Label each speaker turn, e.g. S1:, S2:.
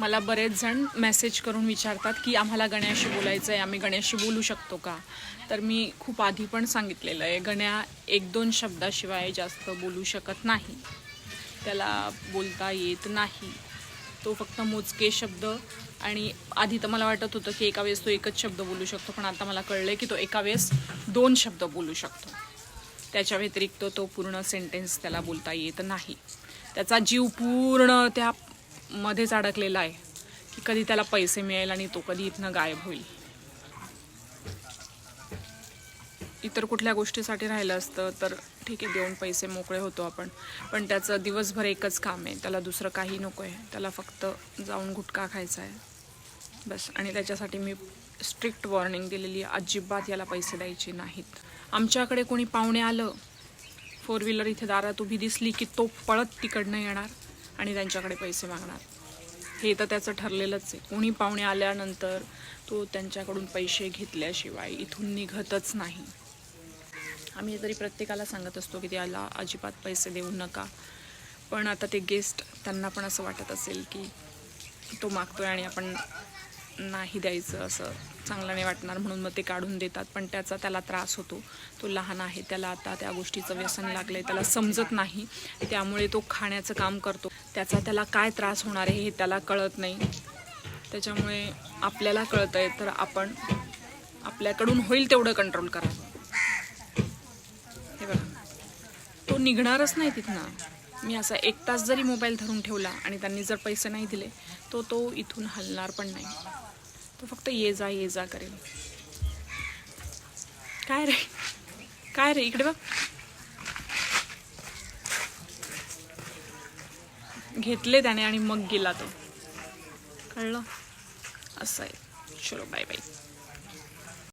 S1: मला बरेच जण मेसेज करून विचारतात की आम्हाला गण्याशी बोलायचं आहे, आम्ही गण्याशी बोलू शकतो का. तर मी खूप आधी पण सांगितलेलं आहे, गण्या 1-2 शब्दाशिवाय जास्त बोलू शकत नाही, त्याला बोलता येत नाही. तो फक्त मोजके शब्द, आणि आधी तर मला वाटत होतं की एका वेळेस तो एकच शब्द बोलू शकतो, पण आता मला कळलं की तो एका वेळेस 2 शब्द बोलू शकतो. त्याच्या व्यतिरिक्त तो पूर्ण सेंटेन्स त्याला बोलता येत नाही. त्याचा जीव पूर्ण त्या मध्येच अडकलेला आहे की कधी त्याला पैसे मिळेल आणि तो कधी इथनं गायब होईल. इतर कुठल्या गोष्टीसाठी राहिलं असतं तर ठीक आहे, देऊन पैसे मोकळे होतो आपण, पण त्याचं दिवसभर एकच काम आहे, त्याला दुसरं काही नको आहे, त्याला फक्त जाऊन गुटखा खायचा आहे बस. आणि त्याच्यासाठी मी स्ट्रिक्ट वॉर्निंग दिलेली आहे, अजिबात याला पैसे द्यायचे नाहीत. आमच्याकडे कोणी पाहुणे आलं, 4 व्हीलर इथे दारात उभी दिसली की तो पळत तिकडनं येणार आणि त्यांच्याकडे पैसे मागणार. हे तर त्याचं ठरलेलंच आहे. कोणी पाहुणे आल्यानंतर तो त्यांच्याकडून पैसे घेतल्याशिवाय इथून निघतच नाही. आम्ही तरी प्रत्येकाला सांगत असतो की त्याला अजिबात पैसे देऊ नका, पण आता ते गेस्ट, त्यांना पण असं वाटत असेल की तो मागतोय आणि आपण नाही द्यायचं, असं चांगलं नाही वाटणार, म्हणून मग ते काढून देतात. पण त्याला त्रास होतो, तो लहान आहे, त्याला आता त्या गोष्टीचं व्यसन लागलं आहे, त्याला समजत नाही, त्यामुळे तो खाण्याचं काम करतो. त्याला काय त्रास होणार आहे हे त्याला कळत नाही. त्याच्यामुळे आपल्याला कळतं आहे तर आपण आपल्याकडून होईल तेवढं कंट्रोल करावं. हे बघा, तो निघणारच नाही तिथनं. मी असा 1 तास जरी मोबाईल धरून ठेवला आणि त्यांनी जर पैसे नाही दिले तो इथून हलणार पण नाही. तो फक्त ये जा करेल. काय रे इकडे बघ. घेतले त्याने आणि मग गेला तो. कळलं? असं आहे. चलो बाय बाय.